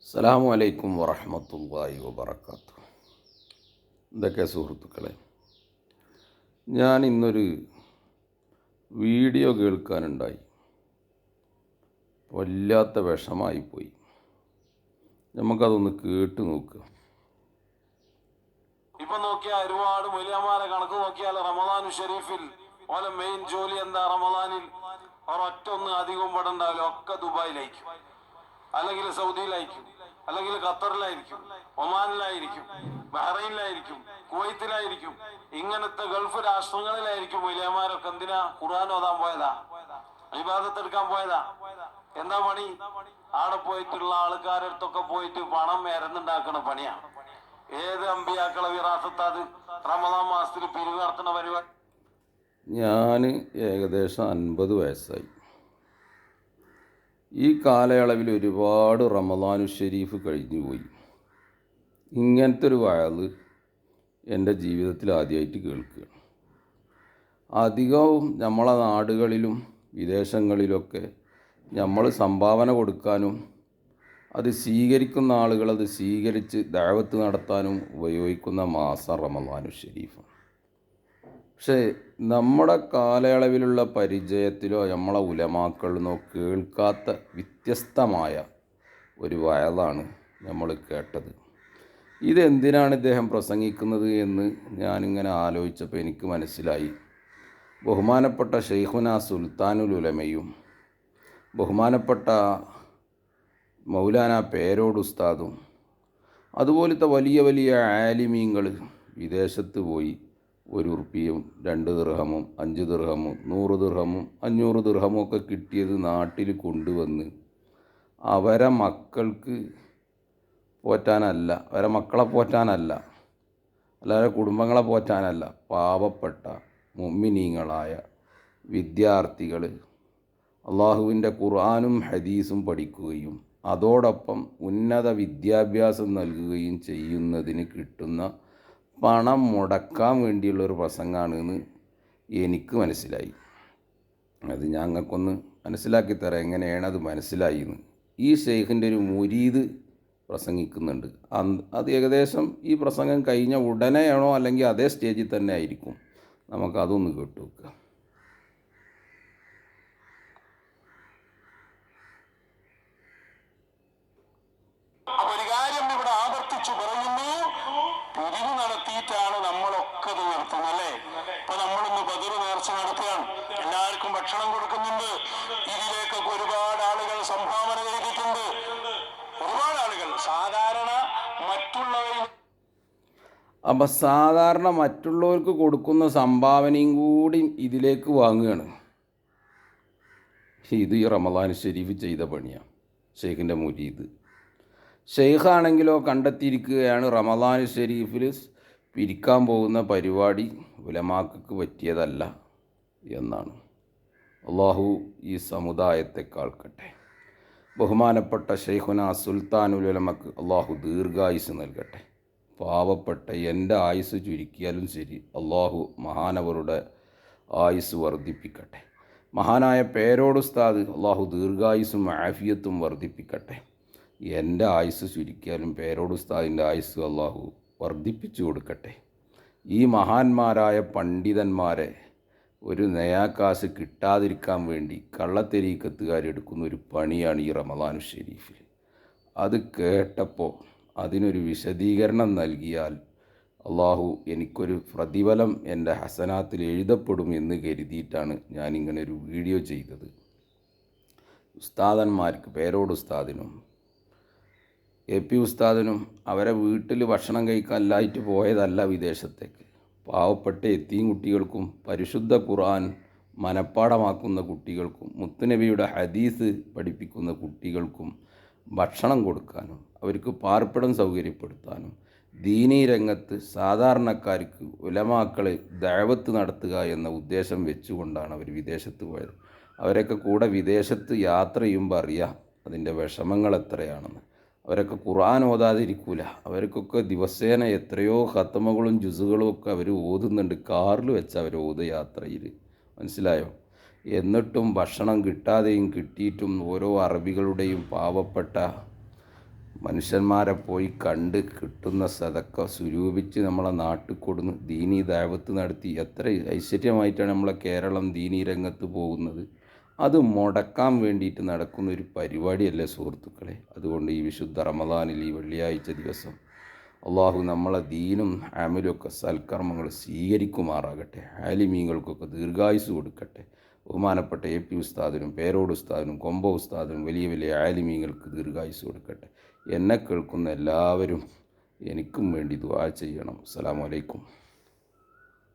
അസ്സലാമു അലൈക്കും വറഹ്മത്തുള്ളാഹി വബറകാതുഹു. എന്തൊക്കെ സുഹൃത്തുക്കളെ, ഞാൻ ഇന്നൊരു വീഡിയോ കേൾക്കാനുണ്ടായി. വല്ലാത്ത വിഷമായിപ്പോയി. നമുക്കതൊന്ന് കേട്ട് നോക്കുക. ഇപ്പൊ നോക്കിയാൽ ഒരുപാട് മൊലിയന്മാരെ കണക്ക് നോക്കിയാൽ റമദാനു ഷെരീഫിൽ ഓലെ മെയിൻ ജോലി എന്താ? റമദാനിൽ ഒരൊറ്റ ഒന്ന് അധികം പെടണ്ടാവില്ല, ഒക്കെ ദുബായിലായിരിക്കും, അല്ലെങ്കിൽ സൗദിയിലായിരിക്കും, അല്ലെങ്കിൽ ഖത്തറിലായിരിക്കും, ഒമാനിലായിരിക്കും, ബഹ്റൈനിലായിരിക്കും, കുവൈത്തിലായിരിക്കും. ഇങ്ങനത്തെ ഗൾഫ് രാഷ്ട്രങ്ങളിലായിരിക്കും മൊലിയന്മാരൊക്കെ. എന്തിനാ? ഖുർആൻ ഓതാൻ പോയതാ, ഇബാദത്ത് എടുക്കാൻ പോയതാ. എന്താ പണി? ആടെ പോയിട്ടുള്ള ആൾക്കാരടുത്തൊക്കെ പോയിട്ട് പണം ഇരന്നുണ്ടാക്കണ പണിയാണ്. ഏത് അമ്പിയാക്കളെ വിറാസത്ത് അത്? റമദാൻ മാസത്തിൽ പിരിവ് നടത്തുന്ന പരിപാടി. ഞാൻ ഏകദേശം 50 വയസ്സായി. ഈ കാലയളവിൽ ഒരുപാട് റമദാനു ഷെരീഫ് കഴിഞ്ഞു പോയി. ഇങ്ങനത്തെ ഒരു വയല് എൻ്റെ ജീവിതത്തിൽ ആദ്യമായിട്ട് കേൾക്കുകയാണ്. അധികവും നമ്മളെ നാടുകളിലും വിദേശങ്ങളിലൊക്കെ നമ്മൾ സംഭാവന കൊടുക്കാനും അത് സ്വീകരിക്കുന്ന ആളുകൾ അത് സ്വീകരിച്ച് ദഅവത്ത് നടത്താനും ഉപയോഗിക്കുന്ന മാസം റമദാനു ഷെരീഫ്. പക്ഷേ നമ്മുടെ കാലയളവിലുള്ള പരിചയത്തിലോ നമ്മളെ ഉലമാക്കളിലോ കേൾക്കാത്ത വ്യത്യസ്തമായ ഒരു വയലാണ് നമ്മൾ കേട്ടത്. ഇതെന്തിനാണ് ഇദ്ദേഹം പ്രസംഗിക്കുന്നത് എന്ന് ഞാനിങ്ങനെ ആലോചിച്ചപ്പോൾ എനിക്ക് മനസ്സിലായി. ബഹുമാനപ്പെട്ട ഷെയ്ഖുന സുൽത്താനുൽ ഉലമയും ബഹുമാനപ്പെട്ട മൗലാന പേരോട് ഉസ്താദും അതുപോലത്തെ വലിയ വലിയ ആലിമീങ്ങൾ വിദേശത്ത് പോയി 1 ഉറുപ്പിയും 2 ദിർഹമും 5 ദിർഹമും 100 ദിർഹമും 500 ദിർഹമും ഒക്കെ കിട്ടിയത് നാട്ടിൽ കൊണ്ടുവന്ന് അവരെ മക്കൾക്ക് പോറ്റാനല്ല, അവരെ മക്കളെ പോറ്റാനല്ല, അല്ലാതെ കുടുംബങ്ങളെ പോറ്റാനല്ല, പാവപ്പെട്ട മുഅ്മിനീങ്ങളായ വിദ്യാർത്ഥികൾ അള്ളാഹുവിൻ്റെ ഖുർആനും ഹദീസും പഠിക്കുകയും അതോടൊപ്പം ഉന്നത വിദ്യാഭ്യാസം നൽകുകയും ചെയ്യുന്നതിന് കിട്ടുന്ന പണം മുടക്കാൻ വേണ്ടിയുള്ളൊരു പ്രസംഗമാണെന്ന് എനിക്ക് മനസ്സിലായി. അത് ഞങ്ങൾക്കൊന്ന് മനസ്സിലാക്കി തരാം എങ്ങനെയാണ് അത് മനസ്സിലായി എന്ന്. ഈ ഷെയ്ഖിൻ്റെ ഒരു മുരീദ് പ്രസംഗിക്കുന്നുണ്ട്. അത് ഏകദേശം ഈ പ്രസംഗം കഴിഞ്ഞ ഉടനെയാണോ അല്ലെങ്കിൽ അതേ സ്റ്റേജിൽ തന്നെ ആയിരിക്കും. നമുക്കതൊന്ന് കേട്ടു നോക്കുക. അപ്പൊ ഒരു കാര്യം ഇവിടെ ആവർത്തിച്ചു പറയുന്നു, പിരിവ് നടത്തിയിട്ടാണ് നമ്മളൊക്കെ ഇത് നടത്തുന്നത്, അല്ലേ? ഇപ്പൊ നമ്മളിന്ന് ബദർ നേർച്ച നടത്തുകയാണ്, എല്ലാവർക്കും ഭക്ഷണം കൊടുക്കുന്നുണ്ട്. ഇതിലേക്കൊക്കെ ഒരുപാട് ആളുകൾ സംഭാവന ചെയ്തിട്ടുണ്ട്. ഒരുപാട് ആളുകൾ സാധാരണ മറ്റുള്ളവയിൽ അപ്പം സാധാരണ മറ്റുള്ളവർക്ക് കൊടുക്കുന്ന സംഭാവനയും കൂടി ഇതിലേക്ക് വാങ്ങുകയാണ്. ഇത് ഈ റമദാൻ ഷെരീഫ് ചെയ്ത പണിയാണ് ഷെയ്ഖിൻ്റെ മുരീദ്. ഷെയ്ഖാണെങ്കിലോ കണ്ടെത്തിയിരിക്കുകയാണ് റമദാൻ ഷെരീഫിൽ പിരിക്കാൻ പോകുന്ന പരിപാടി ഉലമാക്കൾക്ക് പറ്റിയതല്ല എന്നാണ്. അള്ളാഹു ഈ സമുദായത്തെ കാൾക്കട്ടെ. ബഹുമാനപ്പെട്ട ഷെയ്ഖുന സുൽത്താനുൽ ഉലമക്ക് അള്ളാഹു ദീർഘായുസ് നൽകട്ടെ. പാവപ്പെട്ട എൻ്റെ ആയുസ് ചുരുക്കിയാലും ശരി, അള്ളാഹു മഹാനവരുടെ ആയുസ് വർദ്ധിപ്പിക്കട്ടെ. മഹാനായ പേരോട് ഉസ്താദ് അള്ളാഹു ദീർഘായുസും ആഫിയത്തും വർദ്ധിപ്പിക്കട്ടെ. എൻ്റെ ആയുസ് ചുരുക്കിയാലും പേരോട് ഉസ്താദിൻ്റെ ആയുസ് അള്ളാഹു വർദ്ധിപ്പിച്ചു കൊടുക്കട്ടെ. ഈ മഹാന്മാരായ പണ്ഡിതന്മാരെ ഒരു നയാക്കാശ് കിട്ടാതിരിക്കാൻ വേണ്ടി കള്ളത്തെരീക്കത്തുകാരെടുക്കുന്ന ഒരു പണിയാണ് ഈ റമദാനു ഷെരീഫിൽ. അത് കേട്ടപ്പോൾ അതിനൊരു വിശദീകരണം നൽകിയാൽ അള്ളാഹു എനിക്കൊരു പ്രതിഫലം എൻ്റെ ഹസനാത്തിൽ എഴുതപ്പെടും എന്ന് കരുതിയിട്ടാണ് ഞാനിങ്ങനെ ഒരു വീഡിയോ ചെയ്തത്. ഉസ്താദന്മാർക്ക്, പേരോട് ഉസ്താദിനും AP ഉസ്താദിനും അവരെ വീട്ടിൽ ഭക്ഷണം കഴിക്കാനായിട്ട് പോയതല്ല വിദേശത്തേക്ക്. പാവപ്പെട്ട എത്തീം കുട്ടികൾക്കും പരിശുദ്ധ ഖുർആൻ മനഃപ്പാടമാക്കുന്ന കുട്ടികൾക്കും മുത്തുനബിയുടെ ഹദീസ് പഠിപ്പിക്കുന്ന കുട്ടികൾക്കും ഭക്ഷണം കൊടുക്കാനും അവർക്ക് പാർപ്പിടം സൗകര്യപ്പെടുത്താനും ദീനീ രംഗത്ത് സാധാരണക്കാർക്ക് ഉലമാക്കളെ ദഅവത്ത് നടത്തുക എന്ന ഉദ്ദേശം വെച്ചുകൊണ്ടാണ് അവർ വിദേശത്ത് പോയത്. അവരൊക്കെ കൂടെ വിദേശത്ത് യാത്ര ചെയ്യുമ്പോൾ അറിയാം അതിൻ്റെ വിഷമങ്ങൾ എത്രയാണെന്ന്. അവരൊക്കെ ഖുർആൻ ഓതാതിരിക്കൂല. അവർക്കൊക്കെ ദിവസേന എത്രയോ ഖത്മകളും ജുസുകളും ഒക്കെ അവർ ഓതുന്നുണ്ട്. കാറിൽ വെച്ച് അവർ ഓത് യാത്രയിൽ, മനസ്സിലായോ? എന്നിട്ടും ഭക്ഷണം കിട്ടാതെയും കിട്ടിയിട്ടും ഓരോ അറബികളുടെയും പാവപ്പെട്ട മനുഷ്യന്മാരെ പോയി കണ്ട് കിട്ടുന്ന സദക്ക സ്വരൂപിച്ച് നമ്മളെ നാട്ടിൽ കൊടുന്ന് ദീനീ ദഅവത്ത് നടത്തി എത്ര ഐശ്വര്യമായിട്ടാണ് നമ്മളെ കേരളം ദീനീ രംഗത്ത് പോകുന്നത്. അത് മുടക്കാൻ വേണ്ടിയിട്ട് നടക്കുന്ന ഒരു പരിപാടിയല്ലേ സുഹൃത്തുക്കളെ. അതുകൊണ്ട് ഈ വിശുദ്ധ റമദാനിൽ ഈ വെള്ളിയാഴ്ച ദിവസം അള്ളാഹു നമ്മളെ ദീനും അമലൊക്കെ സൽക്കർമ്മങ്ങൾ സ്വീകരിക്കുമാറാകട്ടെ. ആലിമീങ്ങൾക്കൊക്കെ ദീർഘായുസ് കൊടുക്കട്ടെ. ബഹുമാനപ്പെട്ട AP ഉസ്താദിനും പേരോട് ഉസ്താദിനും കൊമ്പ ഉസ്താദിനും വലിയ വലിയ ആലിമീങ്ങൾക്ക് ദീർഘായുസ് കൊടുക്കട്ടെ. എന്നെ കേൾക്കുന്ന എല്ലാവരും എനിക്കും വേണ്ടി ദുആ ചെയ്യണം. അസ്സലാമു അലൈക്കും.